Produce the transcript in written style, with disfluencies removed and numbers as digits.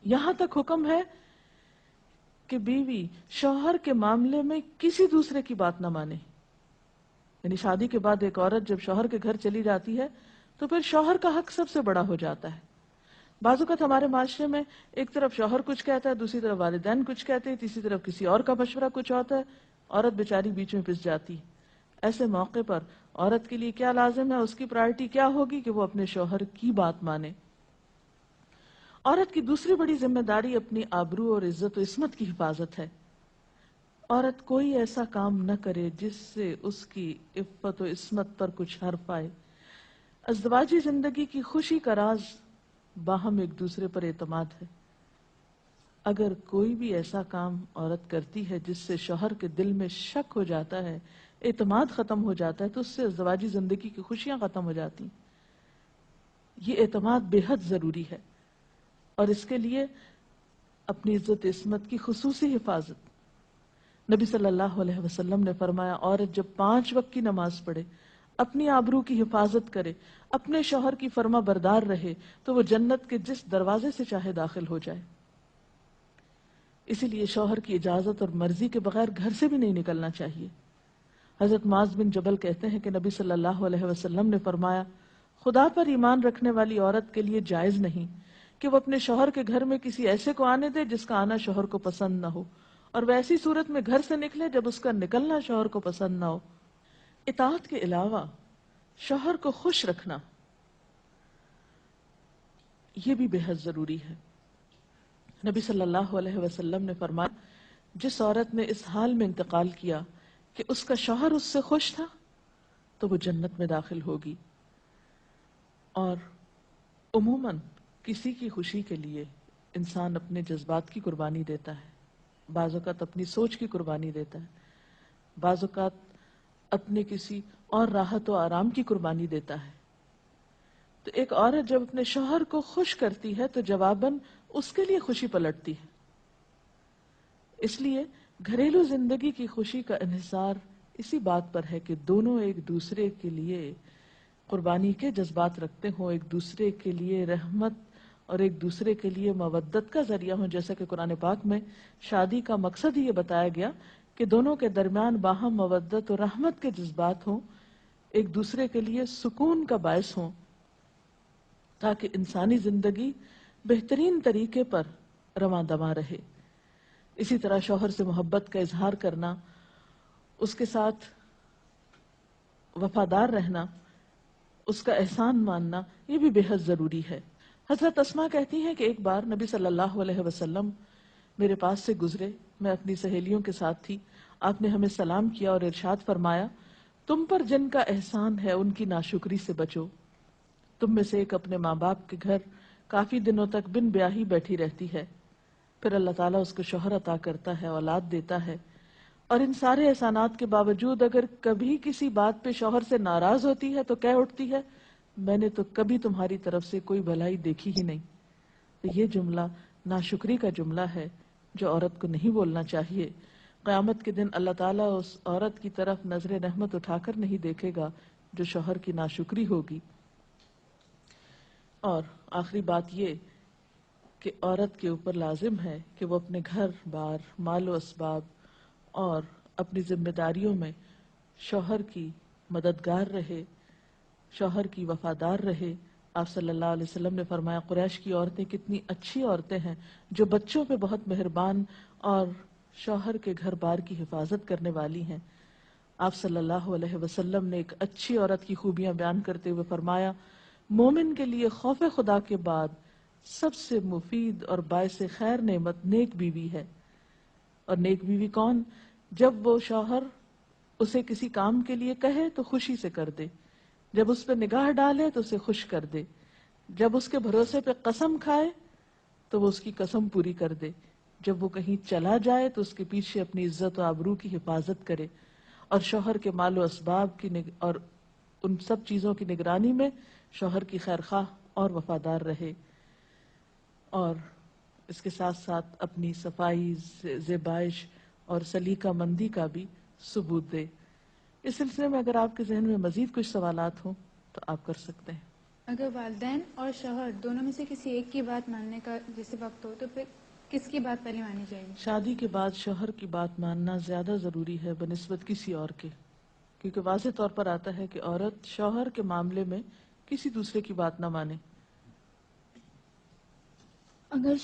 یہاں تک حکم ہے کہ بیوی شوہر کے معاملے میں کسی دوسرے کی بات نہ مانے. یعنی شادی کے بعد ایک عورت جب شوہر کے گھر چلی جاتی ہے تو پھر شوہر کا حق سب سے بڑا ہو جاتا ہے. بعض اوقات ہمارے معاشرے میں ایک طرف شوہر کچھ کہتا ہے, دوسری طرف والدین کچھ کہتے ہیں, تیسری طرف کسی اور کا مشورہ کچھ ہوتا ہے, عورت بیچاری بیچ میں پھنس جاتی. ایسے موقع پر عورت کے لیے کیا لازم ہے, اس کی پرائرٹی کیا ہوگی کہ وہ اپنے شوہر کی بات مانے. عورت کی دوسری بڑی ذمہ داری اپنی آبرو اور عزت و عصمت کی حفاظت ہے. عورت کوئی ایسا کام نہ کرے جس سے اس کی عفت و عصمت پر کچھ حرف آئے. ازدواجی زندگی کی خوشی کا راز باہم ایک دوسرے پر اعتماد ہے. اگر کوئی بھی ایسا کام عورت کرتی ہے جس سے شوہر کے دل میں شک ہو جاتا ہے, اعتماد ختم ہو جاتا ہے, تو اس سے ازدواجی زندگی کی خوشیاں ختم ہو جاتی. یہ اعتماد بے حد ضروری ہے, اور اس کے لیے اپنی عزت عصمت کی خصوصی حفاظت. نبی صلی اللہ علیہ وسلم نے فرمایا, عورت جب 5 وقت کی نماز پڑھے, اپنی آبرو کی حفاظت کرے, اپنے شوہر کی فرما بردار رہے, تو وہ جنت کے جس دروازے سے چاہے داخل ہو جائے. اسی لیے شوہر کی اجازت اور مرضی کے بغیر گھر سے بھی نہیں نکلنا چاہیے. حضرت معاذ بن جبل کہتے ہیں کہ نبی صلی اللہ علیہ وسلم نے فرمایا, خدا پر ایمان رکھنے والی عورت کے لیے جائز نہیں کہ وہ اپنے شوہر کے گھر میں کسی ایسے کو آنے دے جس کا آنا شوہر کو پسند نہ ہو, اور ویسی صورت میں گھر سے نکلے جب اس کا نکلنا شوہر کو پسند نہ ہو. اطاعت کے علاوہ شوہر کو خوش رکھنا یہ بھی بے حد ضروری ہے. نبی صلی اللہ علیہ وسلم نے فرمایا, جس عورت نے اس حال میں انتقال کیا کہ اس کا شوہر اس سے خوش تھا تو وہ جنت میں داخل ہوگی. اور عموماً کسی کی خوشی کے لیے انسان اپنے جذبات کی قربانی دیتا ہے, بعض اوقات اپنی سوچ کی قربانی دیتا ہے, بعض اوقات اپنے کسی اور راحت و آرام کی قربانی دیتا ہے. تو ایک عورت جب اپنے شوہر کو خوش کرتی ہے تو جواباً اس کے لیے خوشی پلٹتی ہے. اس لیے گھریلو زندگی کی خوشی کا انحصار اسی بات پر ہے کہ دونوں ایک دوسرے کے لیے قربانی کے جذبات رکھتے ہوں, ایک دوسرے کے لیے رحمت اور ایک دوسرے کے لیے مودت کا ذریعہ ہوں. جیسا کہ قرآن پاک میں شادی کا مقصد ہی یہ بتایا گیا کہ دونوں کے درمیان باہم مودت اور رحمت کے جذبات ہوں, ایک دوسرے کے لیے سکون کا باعث ہوں, تاکہ انسانی زندگی بہترین طریقے پر رواں دواں رہے. اسی طرح شوہر سے محبت کا اظہار کرنا, اس کے ساتھ وفادار رہنا, اس کا احسان ماننا, یہ بھی بے حد ضروری ہے. حضرت اسماء کہتی ہیں کہ ایک بار نبی صلی اللہ علیہ وسلم میرے پاس سے گزرے, میں اپنی سہیلیوں کے ساتھ تھی. آپ نے ہمیں سلام کیا اور ارشاد فرمایا, تم پر جن کا احسان ہے ان کی ناشکری سے بچو. تم میں سے ایک اپنے ماں باپ کے گھر کافی دنوں تک بن بیاہی بیٹھی رہتی ہے, پھر اللہ تعالیٰ اس کو شوہر عطا کرتا ہے, اولاد دیتا ہے, اور ان سارے احسانات کے باوجود اگر کبھی کسی بات پہ شوہر سے ناراض ہوتی ہے تو کہہ اٹھتی ہے, میں نے تو کبھی تمہاری طرف سے کوئی بھلائی دیکھی ہی نہیں. تو یہ جملہ ناشکری کا جملہ ہے جو عورت کو نہیں بولنا چاہیے. قیامت کے دن اللہ تعالیٰ اس عورت کی طرف نظر رحمت اٹھا کر نہیں دیکھے گا جو شوہر کی ناشکری ہوگی. اور آخری بات یہ کہ عورت کے اوپر لازم ہے کہ وہ اپنے گھر بار, مال و اسباب اور اپنی ذمہ داریوں میں شوہر کی مددگار رہے, شوہر کی وفادار رہے. آپ صلی اللہ علیہ وسلم نے فرمایا, قریش کی عورتیں کتنی اچھی عورتیں ہیں جو بچوں پہ بہت مہربان اور شوہر کے گھر بار کی حفاظت کرنے والی ہیں. آپ صلی اللہ علیہ وسلم نے ایک اچھی عورت کی خوبیاں بیان کرتے ہوئے فرمایا, مومن کے لیے خوف خدا کے بعد سب سے مفید اور باعث خیر نعمت نیک بیوی ہے. اور نیک بیوی کون؟ جب وہ شوہر اسے کسی کام کے لیے کہے تو خوشی سے کر دے, جب اس پہ نگاہ ڈالے تو اسے خوش کر دے, جب اس کے بھروسے پہ قسم کھائے تو وہ اس کی قسم پوری کر دے, جب وہ کہیں چلا جائے تو اس کے پیچھے اپنی عزت و آبرو کی حفاظت کرے, اور شوہر کے مال و اسباب کی اور ان سب چیزوں کی نگرانی میں شوہر کی خیر خواہ اور وفادار رہے, اور اس کے ساتھ ساتھ اپنی صفائی, زیبائش اور سلیقہ مندی کا بھی ثبوت دے. اس سلسلے میں اگر آپ کے ذہن میں مزید کچھ سوالات ہوں تو آپ کر سکتے ہیں. اگر والدین اور شوہر دونوں میں سے کسی ایک کی بات ماننے کا جیسے وقت ہو تو پھر کس کی بات پہلے مانی جائے گی؟ شادی کے بعد شوہر کی بات ماننا زیادہ ضروری ہے بنسبت کسی اور کے، کیونکہ واضح طور پر آتا ہے کہ عورت شوہر کے معاملے میں کسی دوسرے کی بات نہ مانے۔ اگر